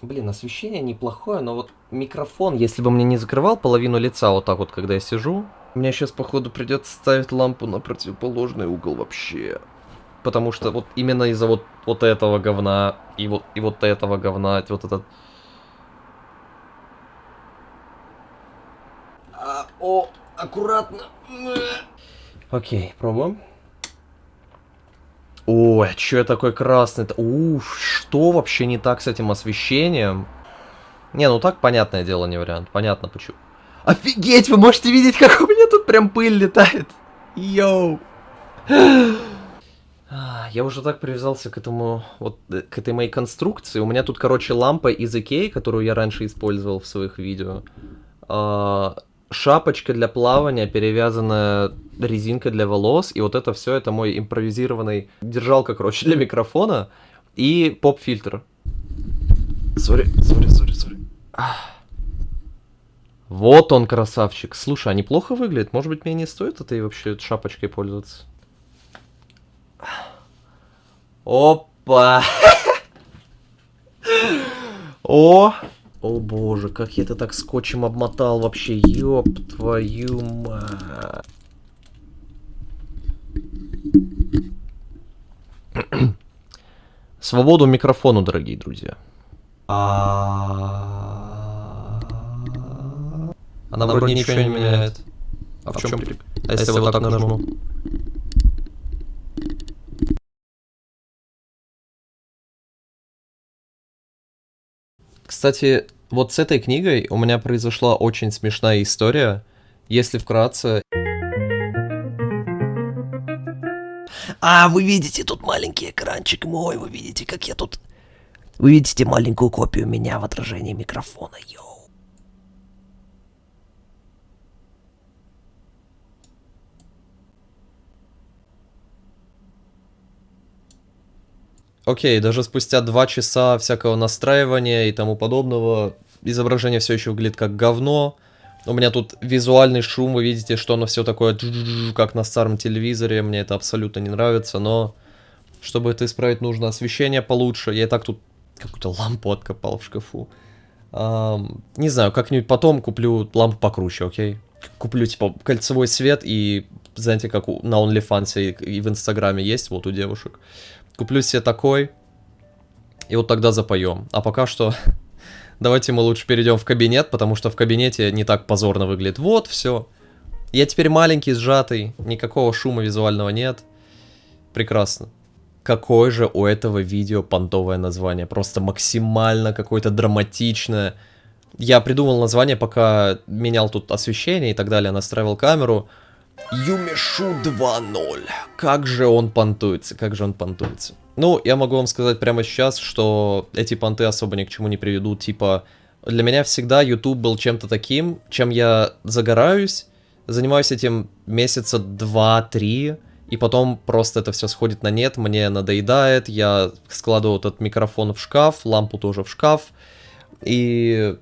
Блин, освещение неплохое, но вот микрофон, если бы мне не закрывал половину лица вот так вот, когда я сижу, мне сейчас, походу, придется ставить лампу на противоположный угол вообще. Потому что вот именно из-за вот этого говна и вот этого говна, вот этот... Аккуратно. Окей, пробуем. Ой, чё я такой красный-то? Уф, что вообще не так с этим освещением? Не, ну так, понятное дело, не вариант. Понятно, почему. Офигеть, вы можете видеть, как у меня тут прям пыль летает. Йоу. Я уже так привязался к этому, вот, к этой моей конструкции. У меня тут, короче, лампа из Икеи, которую я раньше использовал в своих видео. Шапочка для плавания, перевязанная резинкой для волос. И вот это все, это мой импровизированный держалка, короче, для микрофона. И поп-фильтр. Сори. Вот он, красавчик. Слушай, а неплохо выглядит. Может быть, мне не стоит этой вообще шапочкой пользоваться? Опа! О! О боже, как я это так скотчем обмотал вообще. Ёб твою мать. Свободу микрофону, дорогие друзья. Она вроде ничего не меняет. А в чем трик? А если вот так нажму? Кстати, вот с этой книгой у меня произошла очень смешная история. Если вкратце... Вы видите тут маленький экранчик мой, вы видите, как я тут... Вы видите маленькую копию меня в отражении микрофона, йоу. Окей, даже спустя 2 часа всякого настраивания и тому подобного, изображение все еще выглядит как говно. У меня тут визуальный шум, вы видите, что оно все такое, как на старом телевизоре, мне это абсолютно не нравится, но чтобы это исправить, нужно освещение получше. Я и так тут какую-то лампу откопал в шкафу. Не знаю, как-нибудь потом куплю лампу покруче, окей? Куплю, типа, кольцевой свет и, знаете, как на OnlyFans и в Инстаграме есть, вот у девушек. Куплю себе такой, и вот тогда запоем. А пока что, давайте мы лучше перейдем в кабинет, потому что в кабинете не так позорно выглядит. Вот, все. Я теперь маленький, сжатый, никакого шума визуального нет. Прекрасно. Какое же у этого видео понтовое название. Просто максимально какое-то драматичное. Я придумал название, пока менял тут освещение и так далее, настраивал камеру. Юмишу 2.0. Как же он понтуется, как же он понтуется. Ну, я могу вам сказать прямо сейчас, что эти понты особо ни к чему не приведут. Типа, для меня всегда YouTube был чем-то таким, чем я загораюсь, занимаюсь этим месяца 2-3, и потом просто это все сходит на нет, мне надоедает, я складываю этот микрофон в шкаф, лампу тоже в шкаф, и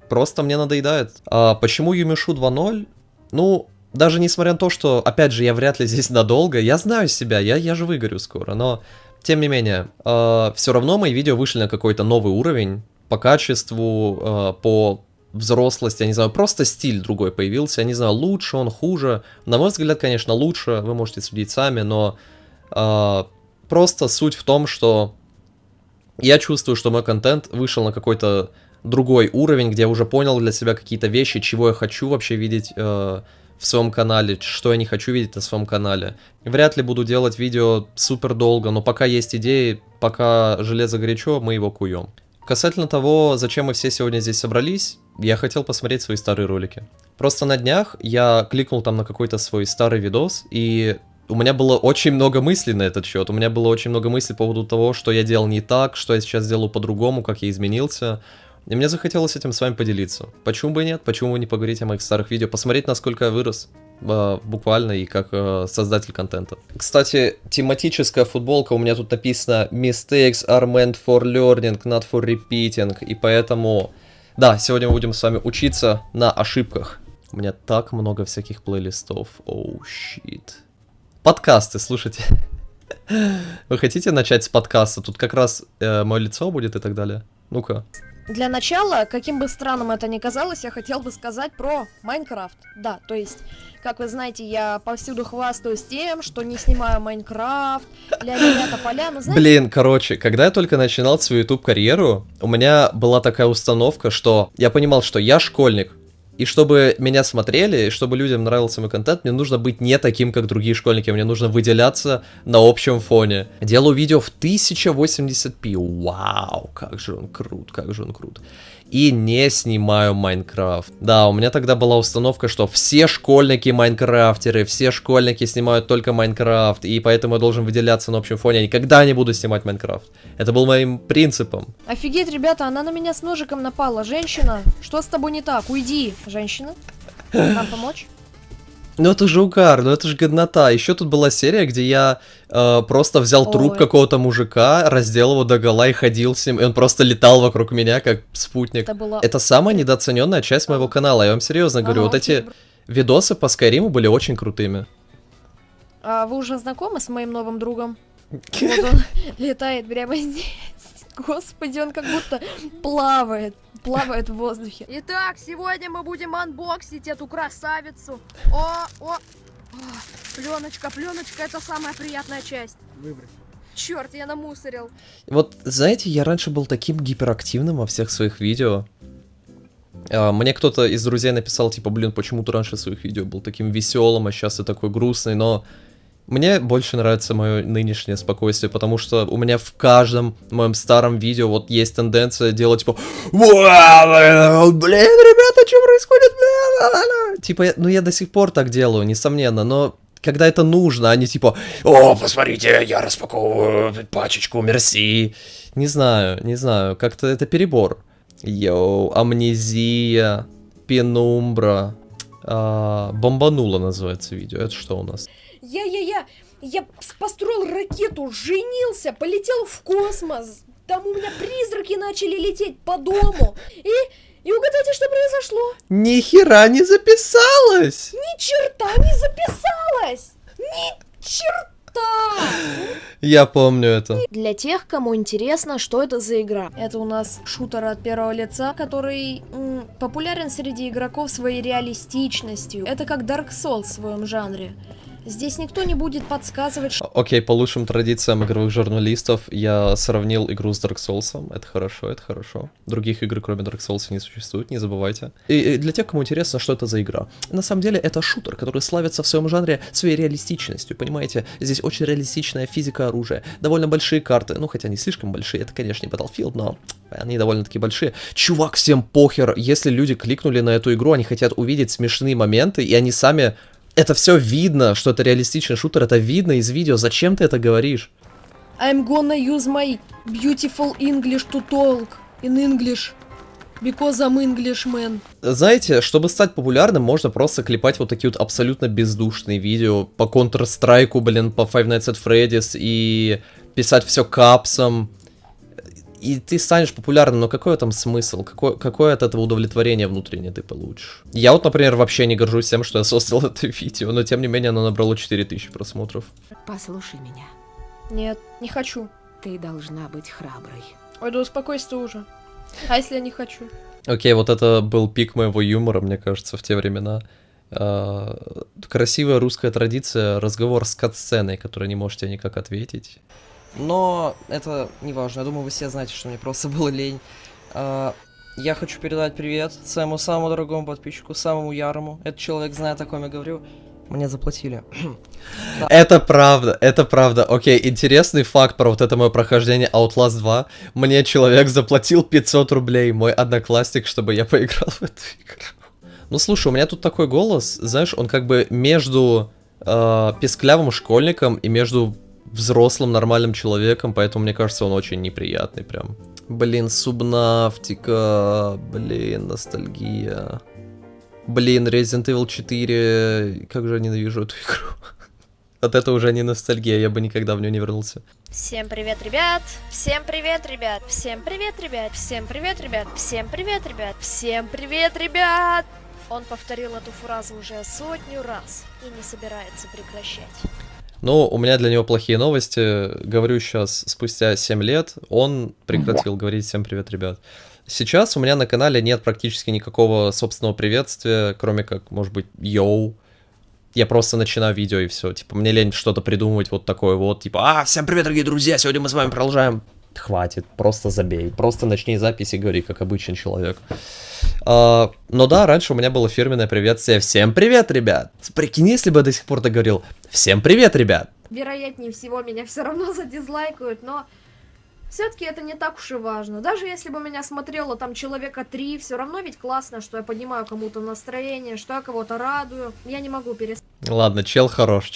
просто мне надоедает. А почему Юмишу 2.0? Ну, даже несмотря на то, что, опять же, я вряд ли здесь надолго, я знаю себя, я же выгорю скоро, но, тем не менее, все равно мои видео вышли на какой-то новый уровень по качеству, по взрослости, я не знаю, просто стиль другой появился, я не знаю, лучше он, хуже. На мой взгляд, конечно, лучше, вы можете судить сами, но просто суть в том, что я чувствую, что мой контент вышел на какой-то другой уровень, где я уже понял для себя какие-то вещи, чего я хочу вообще видеть в своем канале, что я не хочу видеть на своем канале. Вряд ли буду делать видео супер долго, но пока есть идеи, пока железо горячо, мы его куем. Касательно того, зачем мы все сегодня здесь собрались, я хотел посмотреть свои старые ролики. Просто на днях я кликнул там на какой-то свой старый видос, и у меня было очень много мыслей на этот счет. У меня было очень много мыслей по поводу того, что я делал не так, что я сейчас делаю по-другому, как я изменился. И мне захотелось этим с вами поделиться. Почему бы и нет? Почему бы не поговорить о моих старых видео? Посмотреть, насколько я вырос. Буквально и как создатель контента. Кстати, тематическая футболка, у меня тут написано Mistakes are meant for learning, not for repeating. И поэтому, да, сегодня мы будем с вами учиться на ошибках. У меня так много всяких плейлистов. Оу, щит. Подкасты, слушайте. Вы хотите начать с подкаста? Тут как раз мое лицо будет и так далее. Ну-ка. Для начала, каким бы странным это ни казалось, я хотел бы сказать про Майнкрафт. Да, то есть, как вы знаете, я повсюду хвастаюсь тем, что не снимаю Майнкрафт, ля-ля-ля тополя, ну знаете... Блин, короче, когда я только начинал свою YouTube-карьеру, у меня была такая установка, что я понимал, что я школьник, и чтобы меня смотрели, и чтобы людям нравился мой контент, мне нужно быть не таким, как другие школьники, мне нужно выделяться на общем фоне. Делаю видео в 1080p, вау, как же он крут, как же он крут. И не снимаю Майнкрафт. Да, у меня тогда была установка, что все школьники майнкрафтеры, все школьники снимают только Майнкрафт, и поэтому я должен выделяться на общем фоне, я никогда не буду снимать Майнкрафт. Это был моим принципом. Офигеть, ребята, она на меня с ножиком напала. Женщина, что с тобой не так? Уйди, женщина. Нам помочь? Ну это же угар, ну это же годнота. Еще тут была серия, где я просто взял труп Ой. какого-то мужика, раздел его догола и ходил с ним, и он просто летал вокруг меня, как спутник. Это было... Это самая недооцененная часть моего канала, я вам серьезно говорю. Ага, Вот эти окей. видосы по Скайриму были очень крутыми. А вы уже знакомы с моим новым другом? Вот он летает прямо здесь. Господи, он как будто плавает в воздухе. Итак, сегодня мы будем анбоксить эту красавицу. О, пленочка, это самая приятная часть. Выбрать. Черт, я намусорил. Вот, знаете, я раньше был таким гиперактивным во всех своих видео. Мне кто-то из друзей написал, типа, блин, почему ты раньше в своих видео был таким веселым, а сейчас ты такой грустный, но мне больше нравится мое нынешнее спокойствие, потому что у меня в каждом моем старом видео вот есть тенденция делать, типа, «Вау, блин, ребята, что происходит? Типа, ну я до сих пор так делаю, несомненно, но когда это нужно, а не типа, о, посмотрите, я распаковываю пачечку, мерси. Не знаю, как-то это перебор. Йоу, амнезия, пенумбра, бомбанула называется видео. Это что у нас? Я построил ракету, женился, полетел в космос. Там у меня призраки начали лететь по дому. И угадайте, что произошло? Ни хера не записалось! Ни черта не записалось! Ни черта! Я помню это. Для тех, кому интересно, что это за игра. Это у нас шутер от первого лица, который популярен среди игроков своей реалистичностью. Это как Dark Souls в своем жанре. Здесь никто не будет подсказывать, что... Окей, по лучшим традициям игровых журналистов я сравнил игру с Dark Souls. Это хорошо, это хорошо. Других игр, кроме Dark Souls, не существует, не забывайте. И для тех, кому интересно, что это за игра. На самом деле, это шутер, который славится в своем жанре своей реалистичностью, понимаете? Здесь очень реалистичная физика оружия, довольно большие карты, ну, хотя не слишком большие, это, конечно, не Battlefield, но они довольно-таки большие. Чувак, всем похер, если люди кликнули на эту игру, они хотят увидеть смешные моменты, и они сами... Это все видно, что это реалистичный шутер, это видно из видео. Зачем ты это говоришь? I'm gonna use my beautiful English to talk in English. Because I'm Englishman. Знаете, чтобы стать популярным, можно просто клепать вот такие вот абсолютно бездушные видео по Counter-Strike, блин, по Five Nights at Freddy's и писать все капсом. И ты станешь популярным, но какой там смысл? Какое от этого удовлетворение внутреннее ты получишь? Я вот, например, вообще не горжусь тем, что я создал это видео, но тем не менее оно набрало 4000 просмотров. Послушай меня. Нет, не хочу. Ты должна быть храброй. Ой, да успокойся уже. А если я не хочу? Окей, вот это был пик моего юмора, мне кажется, в те времена. Красивая русская традиция, разговор с кат-сценой, которой не можете никак ответить. Но это не важно. Я думаю, вы все знаете, что мне просто было лень. Я хочу передать привет своему самому дорогому подписчику, самому ярому. Этот человек знает, о ком я говорю. Мне заплатили. Это правда, это правда. Окей, интересный факт про вот это мое прохождение Outlast 2. Мне человек заплатил 500 рублей, мой одноклассник, чтобы я поиграл в эту игру. Ну слушай, у меня тут такой голос, знаешь, он как бы между песклявым школьником и между взрослым нормальным человеком, поэтому мне кажется, он очень неприятный прям. Блин, Субнавтика, блин, ностальгия. Блин, Resident Evil 4, как же я ненавижу эту игру. От этого уже не ностальгия, я бы никогда в нее не вернулся. Всем привет, ребят! Всем привет, ребят! Всем привет, ребят! Всем привет, ребят! Всем привет, ребят! Всем привет, ребят! Он повторил эту фразу уже 100 раз и не собирается прекращать. Ну, у меня для него плохие новости. Говорю сейчас, спустя 7 лет, он прекратил говорить «Всем привет, ребят». Сейчас у меня на канале нет практически никакого собственного приветствия, кроме как, может быть, йоу. Я просто начинаю видео и все. Типа, мне лень что-то придумывать вот такое вот. Типа, всем привет, дорогие друзья, сегодня мы с вами продолжаем. Хватит, просто забей. Просто начни запись и говори, как обычный человек. Но да, раньше у меня было фирменное приветствие. Всем привет, ребят. Прикинь, если бы я до сих пор так говорил. Всем привет, ребят. Вероятнее всего, меня все равно задизлайкают, но все-таки это не так уж и важно. Даже если бы меня смотрело там человека 3, все равно ведь классно, что я поднимаю кому-то настроение, что я кого-то радую. Я не могу перестать. Ладно, чел хорош,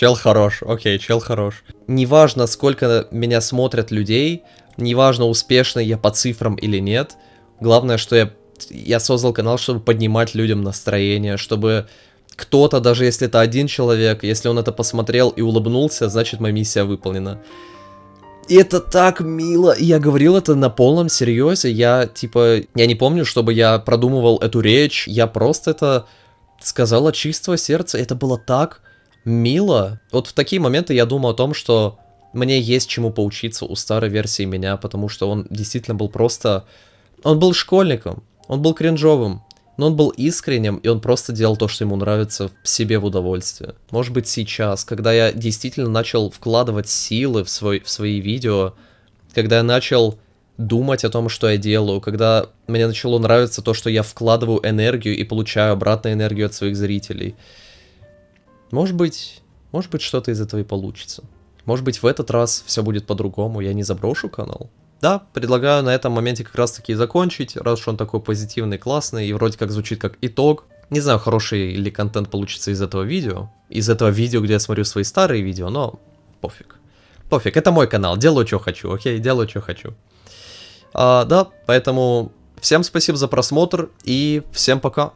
окей, чел хорош. Неважно, сколько меня смотрят людей, неважно, успешный я по цифрам или нет, главное, что я создал канал, чтобы поднимать людям настроение, чтобы кто-то, даже если это один человек, если он это посмотрел и улыбнулся, значит моя миссия выполнена. И это так мило. Я говорил это на полном серьезе. Я не помню, чтобы я продумывал эту речь. Я просто это сказал от чистого сердца. Это было так мило. Вот в такие моменты я думаю о том, что мне есть чему поучиться у старой версии меня, потому что он действительно был просто... Он был школьником, он был кринжовым, но он был искренним, и он просто делал то, что ему нравится, себе в удовольствие. Может быть, сейчас, когда я действительно начал вкладывать силы в свои видео, когда я начал думать о том, что я делаю, когда мне начало нравиться то, что я вкладываю энергию и получаю обратную энергию от своих зрителей. Может быть, что-то из этого и получится. Может быть, в этот раз все будет по-другому, я не заброшу канал. Да, предлагаю на этом моменте как раз таки закончить, раз уж он такой позитивный, классный и вроде как звучит как итог. Не знаю, хороший ли контент получится из этого видео, где я смотрю свои старые видео, но пофиг. Пофиг, это мой канал, делаю, что хочу, окей, делаю, что хочу. Да, поэтому всем спасибо за просмотр и всем пока.